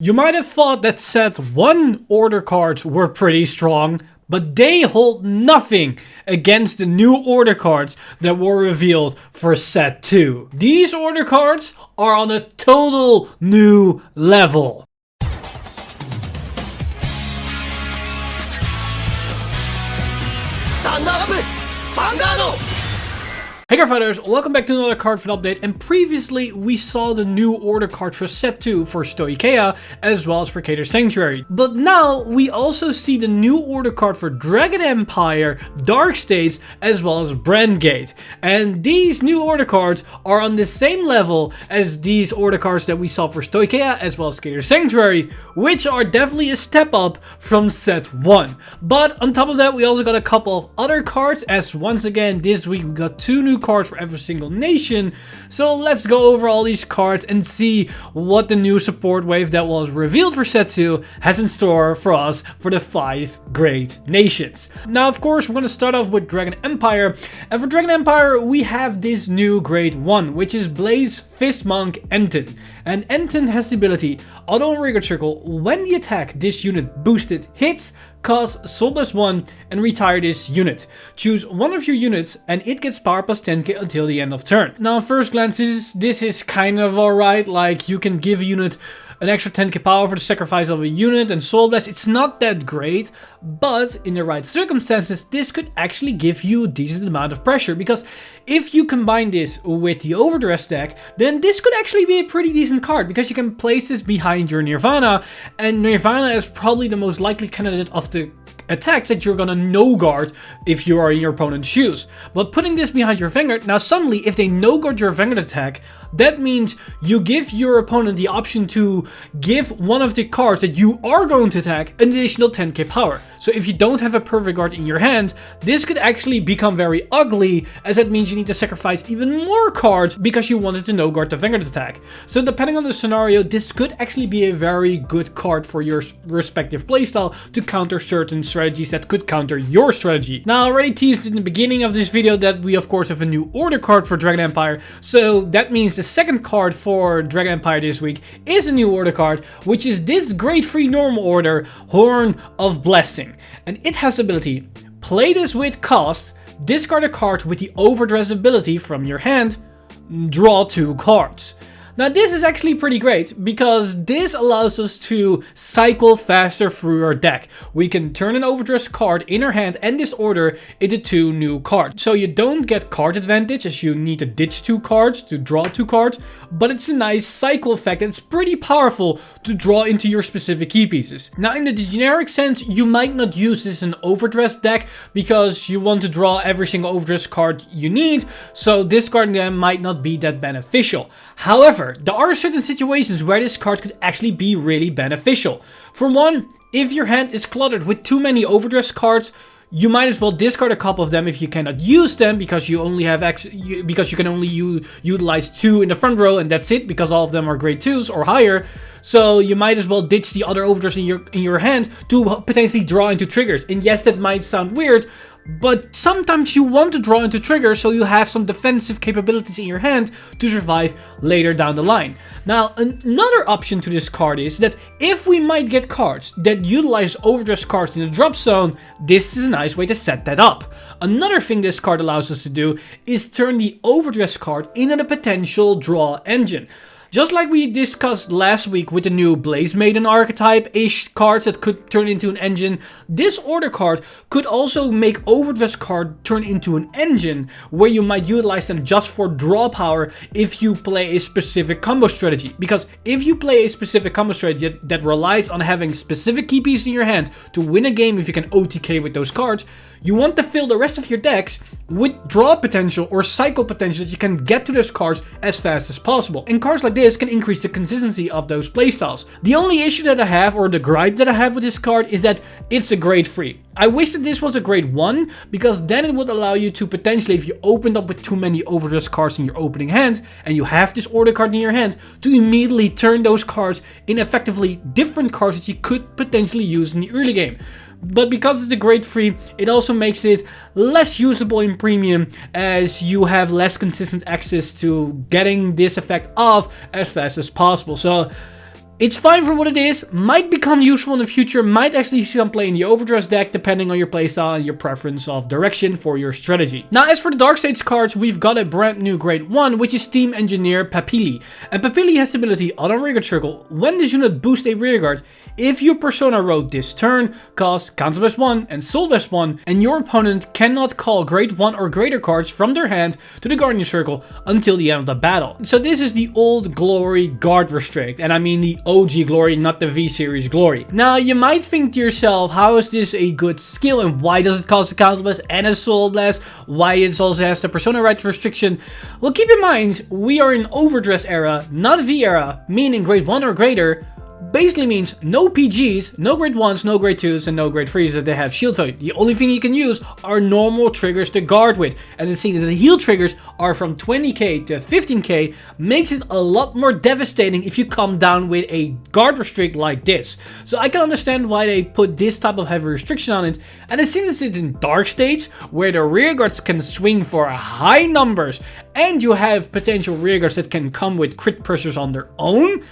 You might have thought that set 1 order cards were pretty strong, but they hold nothing against the new order cards that were revealed for set 2. These order cards are on a total new level. Stand up! Vanguard! Hey Cardfighters, welcome back to another Cardfight update, and previously we saw the new order card for set 2 for Stoicheia as well as for Decatur Sanctuary. But now we also see the new order card for Dragon Empire, Dark States as well as Brandgate. And these new order cards are on the same level as these order cards that we saw for Stoicheia as well as Decatur Sanctuary, which are definitely a step up from set 1. But on top of that we also got a couple of other cards, as once again this week we got 2 new cards for every single nation. So let's go over all these cards and see what the new support wave that was revealed for set 2 has in store for us for the 5 great nations. Now of course we're going to start off with Dragon Empire, and for Dragon Empire we have this new grade 1, which is Blaze Fist Monk Enten. And Enten has the ability, auto and regular circle, when the attack this unit boosted hits, cause Soul plus 1 and retire this unit. Choose one of your units and it gets power plus 10k until the end of turn. Now at first glance this is kind of alright, like you can give a unit an extra 10k power for the sacrifice of a unit and Soul Blast. It's not that great, but in the right circumstances this could actually give you a decent amount of pressure, because if you combine this with the Overdress deck, then this could actually be a pretty decent card, because you can place this behind your Nirvana, and Nirvana is probably the most likely candidate of the attacks that you're gonna no-guard if you are in your opponent's shoes. But putting this behind your Vanguard, now suddenly if they no-guard your Vanguard attack, that means you give your opponent the option to give one of the cards that you are going to attack an additional 10k power. So if you don't have a perfect guard in your hand, this could actually become very ugly, as that means you need to sacrifice even more cards because you wanted to no-guard the Vanguard attack. So depending on the scenario, this could actually be a very good card for your respective playstyle to counter certain strategies that could counter your strategy. Now I already teased in the beginning of this video that we of course have a new order card for Dragon Empire, so that means the second card for Dragon Empire this week is a new order card, which is this grade 3 normal order, Horn of Blessing. And it has the ability, play this with cost, discard a card with the Overdress ability from your hand, draw 2 cards. Now this is actually pretty great, because this allows us to cycle faster through our deck. We can turn an Overdress card in our hand and disorder into 2 new cards. So you don't get card advantage, as you need to ditch 2 cards to draw 2 cards, but it's a nice cycle effect and it's pretty powerful to draw into your specific key pieces. Now in the generic sense, you might not use this in an Overdress deck because you want to draw every single Overdress card you need, so discarding them might not be that beneficial. However, there are certain situations where this card could actually be really beneficial. For one, if your hand is cluttered with too many Overdress cards, you might as well discard a couple of them if you cannot use them, because you only have because you can only utilize 2 in the front row and that's it, because all of them are grade 2s or higher. So you might as well ditch the other Overdress in your hand to potentially draw into triggers. And yes, that might sound weird, but sometimes you want to draw into triggers so you have some defensive capabilities in your hand to survive later down the line. Now, another option to this card is that if we might get cards that utilize Overdress cards in the drop zone, this is a nice way to set that up. Another thing this card allows us to do is turn the Overdress card into a potential draw engine. Just like we discussed last week with the new Blaze Maiden archetype-ish cards that could turn into an engine, this order card could also make Overdress card turn into an engine, where you might utilize them just for draw power if you play a specific combo strategy. Because if you play a specific combo strategy that relies on having specific key pieces in your hand to win a game if you can OTK with those cards, you want to fill the rest of your decks with draw potential or cycle potential that you can get to those cards as fast as possible. And cards like this can increase the consistency of those playstyles. The only issue that I have, or the gripe that I have with this card, is that it's a grade 3. I wish that this was a grade 1, because then it would allow you to potentially, if you opened up with too many Overdress cards in your opening hand, and you have this order card in your hand, to immediately turn those cards in effectively different cards that you could potentially use in the early game. But because it's a grade 3, it also makes it less usable in premium, as you have less consistent access to getting this effect off as fast as possible. So It's fine for what it is, might become useful in the future, might actually see some play in the Overdress deck depending on your playstyle and your preference of direction for your strategy. Now as for the Dark States cards, we've got a brand new grade 1, which is Steam Engineer Papili. And Papili has the ability on a rearguard circle, when this unit boosts a rearguard, if you Persona Road this turn, cost Counter Blast 1 and Soul Blast 1, and your opponent cannot call grade 1 or greater cards from their hand to the Guardian Circle until the end of the battle. So this is the old glory guard restrict, and I mean the OG glory, not the V-Series glory. Now, you might think to yourself, how is this a good skill and why does it cost a Counter Blast and a Soul Blast? Why it also has the Persona Rights restriction? Well, keep in mind, we are in Overdress era, not V era, meaning grade 1 or greater. Basically means no PGs, no grade 1s, no grade 2s, and no grade 3s that they have shield value. The only thing you can use are normal triggers to guard with. And the thing is, the heal triggers are from 20k to 15k, makes it a lot more devastating if you come down with a guard restrict like this. So I can understand why they put this type of heavy restriction on it. And it seems it's in Dark States, where the rearguards can swing for high numbers, and you have potential rearguards that can come with crit pressures on their own.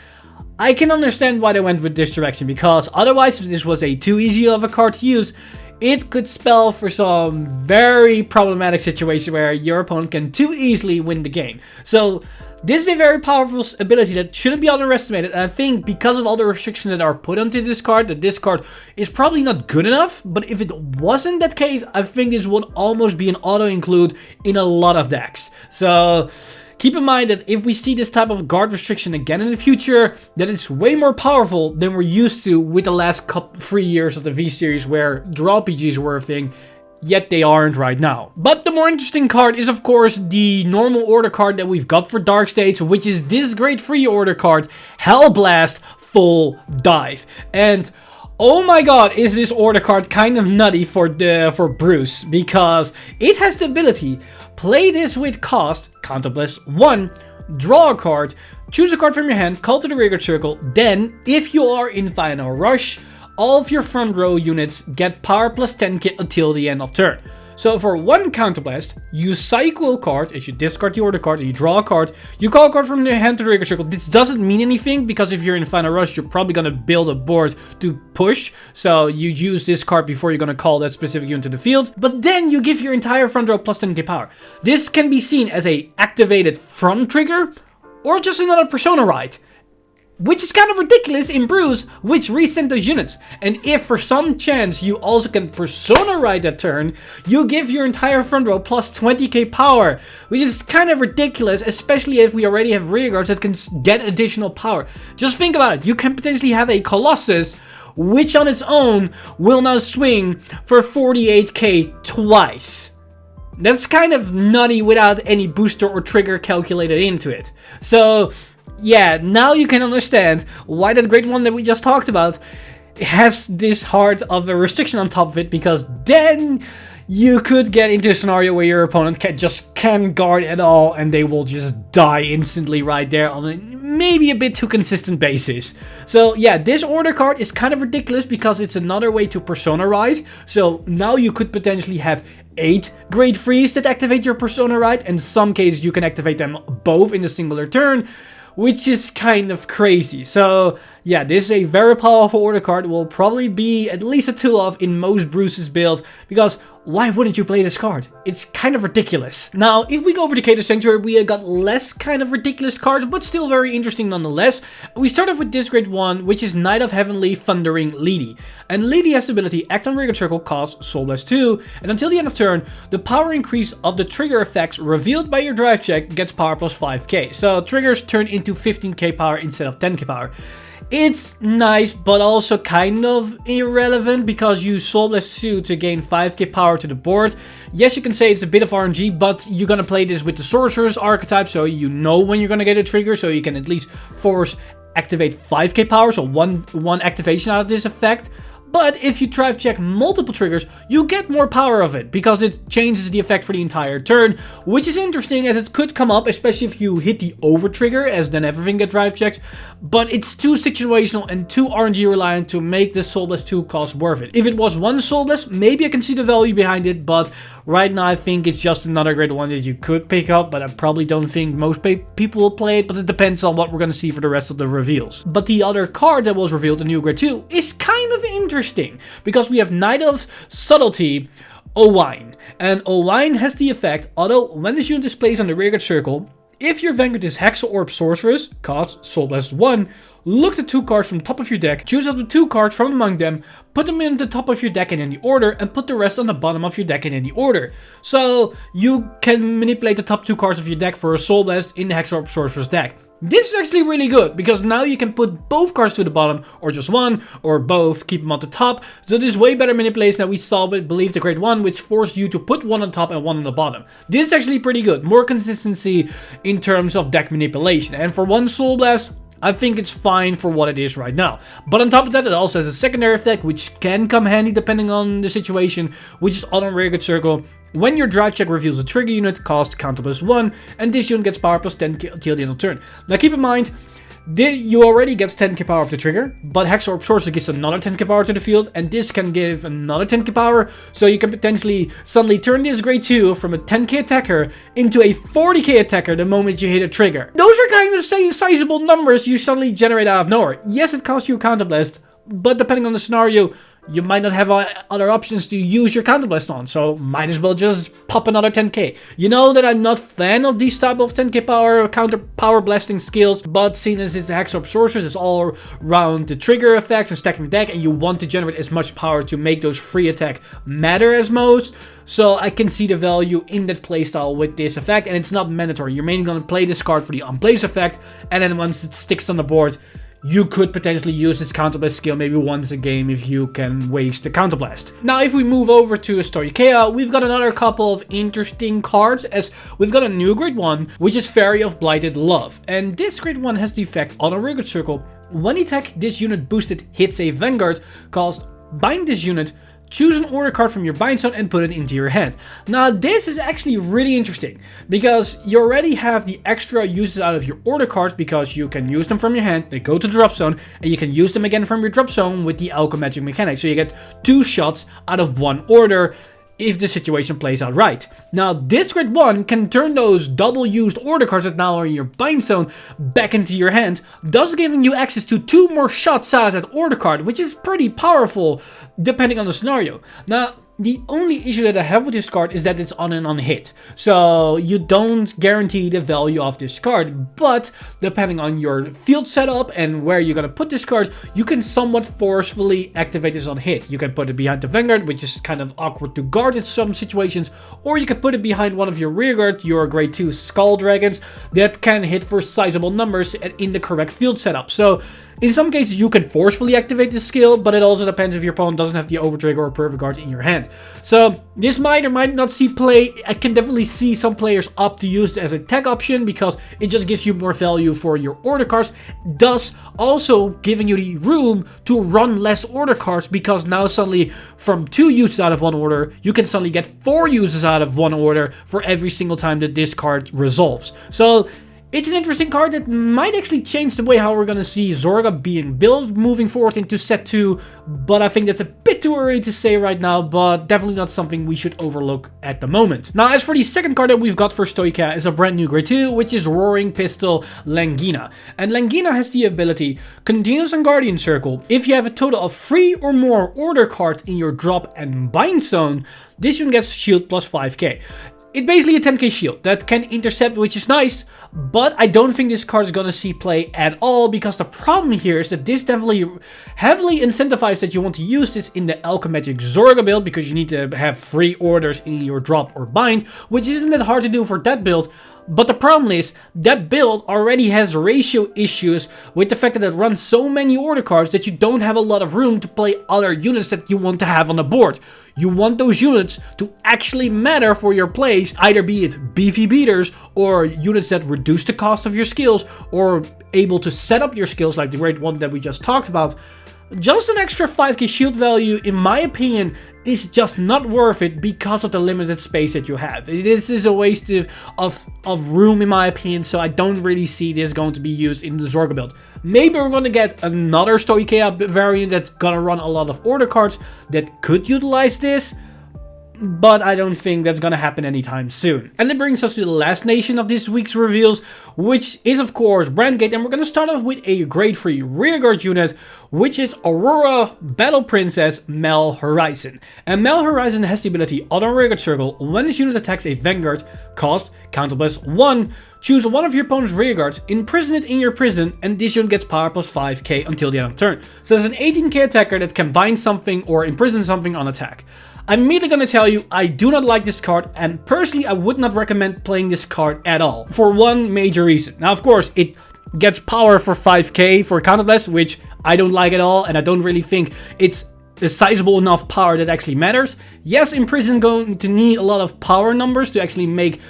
I can understand why they went with this direction, because otherwise if this was a too easy of a card to use, it could spell for some very problematic situation where your opponent can too easily win the game. So this is a very powerful ability that shouldn't be underestimated, and I think because of all the restrictions that are put onto this card, that this card is probably not good enough. But if it wasn't that case, I think this would almost be an auto-include in a lot of decks. So keep in mind that if we see this type of guard restriction again in the future, that it's way more powerful than we're used to with the last 3 years of the V-Series where draw PGs were a thing, yet they aren't right now. But the more interesting card is of course the normal order card that we've got for Dark States, which is this grade 3 order card, Hellblast Full Dive. And oh my god, is this order card kind of nutty for Bruce, because it has the ability, play this with cost, Counter Blast 1, draw a card, choose a card from your hand, call to the rearguard circle, then, if you are in Final Rush, all of your front row units get power plus 10k until the end of turn. So for one Counter Blast, you cycle a card, as you discard the order card, and you draw a card, you call a card from your hand to the rearguard circle. This doesn't mean anything, because if you're in Final Rush, you're probably going to build a board to push, so you use this card before you're going to call that specific unit to the field. But then you give your entire front row plus 10k power. This can be seen as a activated front trigger, or just another Persona Ride, which is kind of ridiculous in Bruce, which resent those units. And if for some chance you also can Persona Ride that turn, you give your entire front row plus 20k power, which is kind of ridiculous, especially if we already have rearguards that can get additional power. Just think about it, you can potentially have a Colossus, which on its own will now swing for 48k twice. That's kind of nutty without any booster or trigger calculated into it. So yeah, now you can understand why that grade 1 that we just talked about has this hard of a restriction on top of it, because then you could get into a scenario where your opponent can't guard at all, and they will just die instantly right there on a maybe a bit too consistent basis. So yeah, this order card is kind of ridiculous because it's another way to Persona Ride. So now you could potentially have 8 grade 3s that activate your Persona Ride. In some cases you can activate them both in a singular turn, which is kind of crazy. So yeah, this is a very powerful order card. It will probably be at least a 2-off in most Bruce's builds, because why wouldn't you play this card? It's kind of ridiculous. Now, if we go over to Decatur Sanctuary, we got less kind of ridiculous cards, but still very interesting nonetheless. We start off with this grade 1, which is Knight of Heavenly Thundering Lady. And Lady has the ability, act on rearguard circle, cost Soul Blast 2, and until the end of turn, the power increase of the trigger effects revealed by your drive check gets power plus 5k. So triggers turn into 15k power instead of 10k power. It's nice, but also kind of irrelevant, because you Soul Blast 2 to gain 5k power to the board. Yes, you can say it's a bit of RNG, but you're gonna play this with the Sorcerer's archetype, so you know when you're gonna get a trigger, so you can at least force activate 5k power, so one activation out of this effect. But if you drive check multiple triggers, you get more power of it, because it changes the effect for the entire turn, which is interesting, as it could come up, especially if you hit the over trigger, as then everything gets drive checks. But it's too situational and too RNG reliant to make the Soul Blast 2 cost worth it. If it was one Soul Blast, maybe I can see the value behind it, but Right now, I think it's just another grade 1 that you could pick up, but I probably don't think most people will play it, but it depends on what we're going to see for the rest of the reveals. But the other card that was revealed, the new grade 2, is kind of interesting, because we have Knight of Subtlety, Owain. And Owain has the effect, although when this unit is placed on the rearguard circle, if your Vanguard is Hex Orb Sorceress, cost Soul Blast 1, look the 2 cards from the top of your deck, choose up the 2 cards from among them, put them in the top of your deck in any order, and put the rest on the bottom of your deck in any order. So you can manipulate the top 2 cards of your deck for a Soul Blast in the Hex Orb Sorceress deck. This is actually really good, because now you can put both cards to the bottom, or just one, or both, keep them on the top. So this is way better manipulation than we saw with Believe the Grade 1, which forced you to put one on top and one on the bottom. This is actually pretty good, more consistency in terms of deck manipulation. And for one Soul Blast, I think it's fine for what it is right now. But on top of that, it also has a secondary effect, which can come handy depending on the situation, which is on a rearguard circle. When your drive check reveals a trigger unit, cost counter plus 1, and this unit gets power plus 10 till the end of the turn. Now keep in mind, you already get 10k power of the trigger, but Hex Orb Sorcerer gives another 10k power to the field, and this can give another 10k power, so you can potentially suddenly turn this grade 2 from a 10k attacker into a 40k attacker the moment you hit a trigger. Those are kind of sizable numbers you suddenly generate out of nowhere. Yes, it costs you a counterblast, but depending on the scenario, you might not have other options to use your counterblast on, so might as well just pop another 10k. You know that I'm not a fan of these type of 10k power counter power blasting skills, but seeing as it's the Hex Orb Sorcerer, it's all around the trigger effects and stacking the deck, and you want to generate as much power to make those free attack matter as most. So I can see the value in that playstyle with this effect, and it's not mandatory. You're mainly going to play this card for the on-place effect, and then once it sticks on the board, you could potentially use this counterblast skill maybe once a game if you can waste the counterblast. Now, if we move over to Stoicheia, we've got another couple of interesting cards, as we've got a new grade 1, which is Fairy of Blighted Love. And this grade 1 has the effect on a rearguard circle. When attack this unit boosted hits a Vanguard, cost bind this unit, choose an order card from your bind zone and put it into your hand. Now this is actually really interesting, because you already have the extra uses out of your order cards, because you can use them from your hand, they go to the drop zone, and you can use them again from your drop zone with the Alchemy Magic mechanic. So you get 2 shots out of 1 order if the situation plays out right. Now this grade 1 can turn those double used order cards that now are in your bind zone back into your hand, thus giving you access to 2 more shots out of that order card, which is pretty powerful depending on the scenario. Now the only issue that I have with this card is that it's on and on hit, so you don't guarantee the value of this card, but depending on your field setup and where you're going to put this card, you can somewhat forcefully activate this on hit. You can put it behind the Vanguard, which is kind of awkward to guard in some situations, or you can put it behind one of your rearguard, your grade 2 Skull Dragons, that can hit for sizable numbers in the correct field setup. So in some cases, you can forcefully activate this skill, but it also depends if your opponent doesn't have the Overtrigger or Perfect Guard in your hand. So this might or might not see play. I can definitely see some players opt to use it as a tech option, because it just gives you more value for your order cards, thus also giving you the room to run less order cards, because now suddenly from 2 uses out of 1 order, you can suddenly get 4 uses out of 1 order for every single time that this card resolves. So it's an interesting card that might actually change the way how we're going to see Zorga being built moving forward into set 2, but I think that's a bit too early to say right now, but definitely not something we should overlook at the moment. Now, as for the second card that we've got for Stoicheia is a brand new grade 2, which is Roaring Pistol Langina. And Langina has the ability, Continuous on Guardian Circle. If you have a total of 3 or more order cards in your drop and bind zone, this one gets shield plus 5k. It's basically a 10k shield that can intercept, which is nice, but I don't think this card is going to see play at all, because the problem here is that this definitely heavily incentivizes that you want to use this in the Alchemagic Zorga build, because you need to have 3 orders in your drop or bind, which isn't that hard to do for that build. But the problem is, that build already has ratio issues with the fact that it runs so many order cards that you don't have a lot of room to play other units that you want to have on the board. You want those units to actually matter for your plays, either be it beefy beaters or units that reduce the cost of your skills, or able to set up your skills like the grade 1 that we just talked about. Just an extra 5k shield value, in my opinion, is just not worth it because of the limited space that you have. This is a waste of room, in my opinion, so I don't really see this going to be used in the Zorga build. Maybe we're going to get another Stoicheia variant that's going to run a lot of order cards that could utilize this, but I don't think that's gonna happen anytime soon. And that brings us to the last nation of this week's reveals, which is of course Brandgate, and we're gonna start off with a grade 3 rearguard unit, which is Aurora Battle Princess Mel Horizon. And Mel Horizon has the ability on a rearguard circle, when this unit attacks a Vanguard, cost counter +1, choose one of your opponent's rearguards, imprison it in your prison, and this unit gets power +5k until the end of turn. So it's an 18k attacker that can bind something or imprison something on attack. I'm immediately gonna tell you, I do not like this card, and personally I would not recommend playing this card at all, for one major reason. Now of course, it gets power for 5k for counterblast, which I don't like at all, and I don't really think it's a sizable enough power that actually matters. Yes, Imprison going to need a lot of power numbers to actually make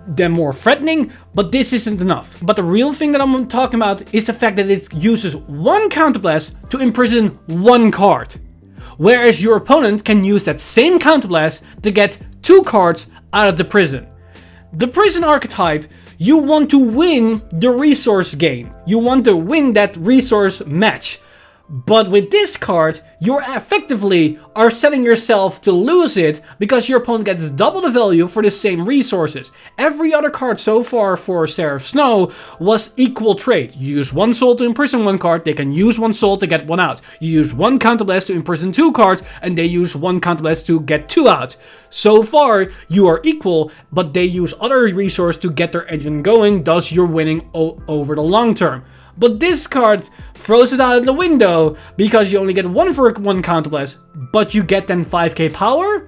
them more threatening, but this isn't enough. But the real thing that I'm talking about is the fact that it uses one counterblast to imprison one card. Whereas your opponent can use that same counterblast to get 2 cards out of the prison. The prison archetype, you want to win the resource game. You want to win that resource match. But with this card, you effectively are setting yourself to lose it because your opponent gets double the value for the same resources. Every other card so far for Seraph Snow was equal trade. You use 1 soul to imprison 1 card, they can use 1 soul to get 1 out. You use 1 counterblast to imprison 2 cards, and they use 1 counterblast to get 2 out. So far, you are equal, but they use other resources to get their engine going, thus you're winning over the long term. But this card throws it out of the window because you only get 1 for 1 counterblast, but you get then 5k power?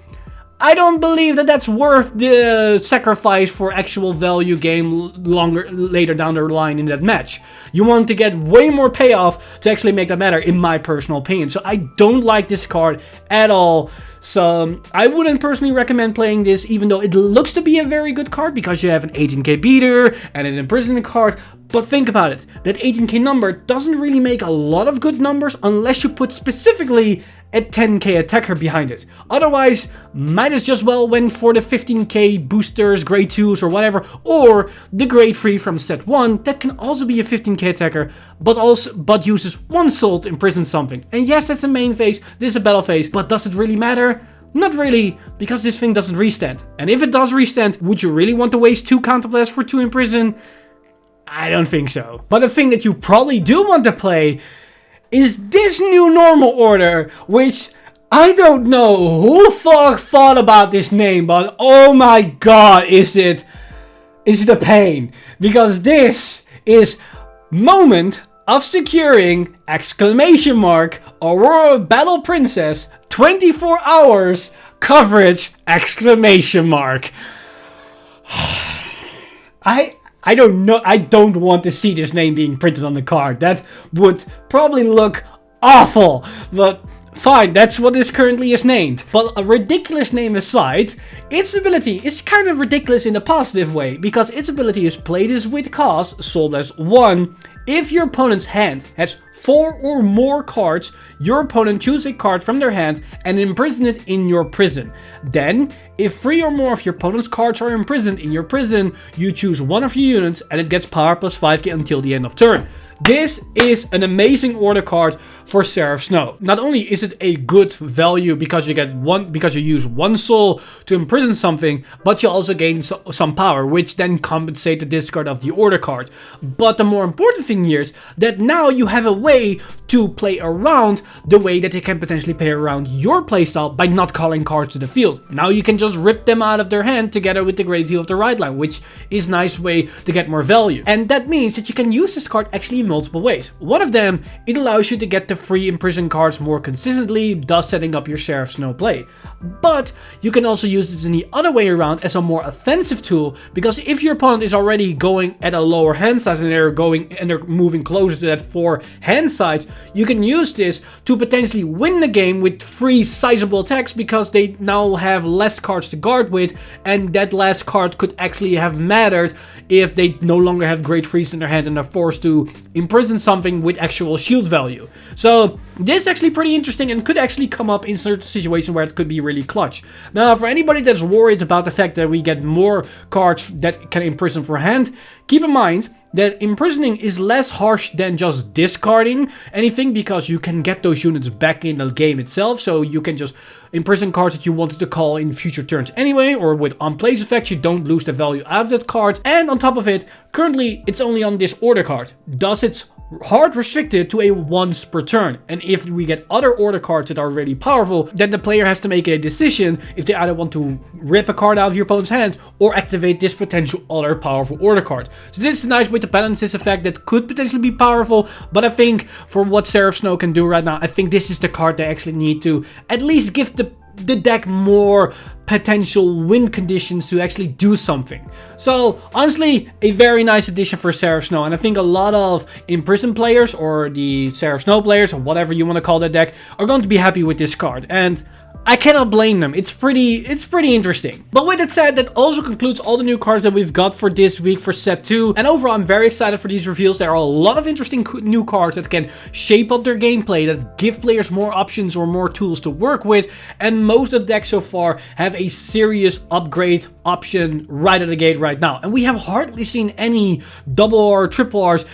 I don't believe that that's worth the sacrifice for actual value game later down the line in that match. You want to get way more payoff to actually make that matter, in my personal opinion. So I don't like this card at all. So I wouldn't personally recommend playing this, even though it looks to be a very good card because you have an 18k beater and an imprisonment card. But think about it, that 18k number doesn't really make a lot of good numbers unless you put specifically a 10k attacker behind it. Otherwise, might as just well went for the 15k boosters, grade 2s or whatever, or the grade 3 from set 1 that can also be a 15k attacker, but uses 1 soul to imprison something. And yes, that's a main phase, this is a battle phase, but does it really matter? Not really, because this thing doesn't restand. And if it does restand, would you really want to waste 2 counterblasts for 2 imprison? I don't think so. But the thing that you probably do want to play is this new normal order, which I don't know who thought about this name, but oh my god, is it a pain. Because this is Moment of Securing, exclamation mark, Aurora Battle Princess, 24 hours, coverage, exclamation mark. I don't know, I don't want to see this name being printed on the card. That would probably look awful, but fine, that's what this currently is named. But a ridiculous name aside, its ability is kind of ridiculous in a positive way, because its ability is play this with cost, sold as 1. If your opponent's hand has 4 or more cards, your opponent chooses a card from their hand and imprison it in your prison. Then, if 3 or more of your opponent's cards are imprisoned in your prison, you choose one of your units and it gets power +5k until the end of turn. This is an amazing order card for Seraph Snow. Not only is it a good value because you use 1 soul to imprison something, but you also gain some power, which then compensates the discard of the order card. But the more important thing here is that now you have a way to play around the way that they can potentially play around your playstyle by not calling cards to the field. Now you can just rip them out of their hand together with the grade 2 of the right line, which is a nice way to get more value. And that means that you can use this card actually in multiple ways. One of them, it allows you to get the free imprison cards more consistently, thus setting up your Seraph Snow play. But you can also use this in the other way around as a more offensive tool, because if your opponent is already going at a lower hand size and they're moving closer to that 4 hand size, you can use this to potentially win the game with 3 sizable attacks because they now have less cards to guard with, and that last card could actually have mattered if they no longer have grade 3s in their hand and are forced to imprison something with actual shield value. So this is actually pretty interesting and could actually come up in certain situations where it could be really clutch. Now, for anybody that's worried about the fact that we get more cards that can imprison for hand, Keep in mind that imprisoning is less harsh than just discarding anything, because you can get those units back in the game itself, so you can just imprison cards that you wanted to call in future turns anyway, or with on-place effects you don't lose the value out of that card. And on top of it, currently it's only on this order card, thus it's hard restricted to a once per turn. And if we get other order cards that are really powerful, then the player has to make a decision if they either want to rip a card out of your opponent's hand or activate this potential other powerful order card. So this is a nice way to balance this effect that could potentially be powerful, but I think for what Seraph Snow can do right now, I think this is the card they actually need to at least give the deck more potential win conditions to actually do something. So honestly, a very nice addition for Seraph Snow, and I think a lot of Imprisoned players, or the Seraph Snow players, or whatever you want to call that deck, are going to be happy with this card, and I cannot blame them. It's pretty interesting. But with that said, that also concludes all the new cards that we've got for this week for set 2. And overall, I'm very excited for these reveals. There are a lot of interesting new cards that can shape up their gameplay, that give players more options or more tools to work with. And most of the decks so far have a serious upgrade option right at the gate right now. And we have hardly seen any double or triple Rs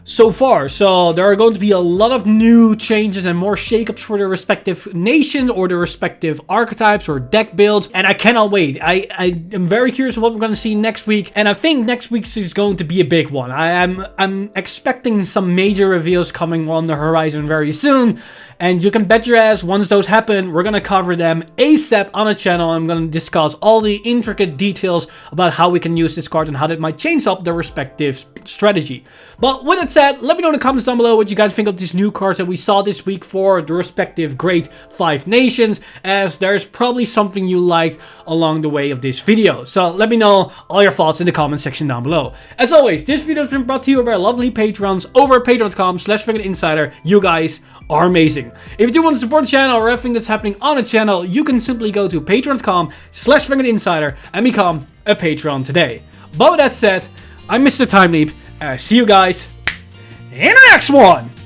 so far, so there are going to be a lot of new changes and more shakeups for the respective nations or the respective archetypes or deck builds, and I cannot wait. I am very curious what we're going to see next week, and I think next week is going to be a big one. I'm expecting some major reveals coming on the horizon very soon, and you can bet your ass once those happen, we're going to cover them ASAP on the channel. I'm going to discuss all the intricate details about how we can use this card and how that might change up the respective strategy. But with that said, let me know in the comments down below what you guys think of these new cards that we saw this week for the respective Great 5 Nations, as there's probably something you liked along the way of this video. So let me know all your thoughts in the comment section down below. As always, this video has been brought to you by our lovely patrons over at patreon.com/VanguardInsider. You guys are amazing. If you do want to support the channel or everything that's happening on the channel, you can simply go to patreon.com/VanguardInsider and become a patron today. But with that said, I'm Mr. Time Leap, and I see you guys in the next one!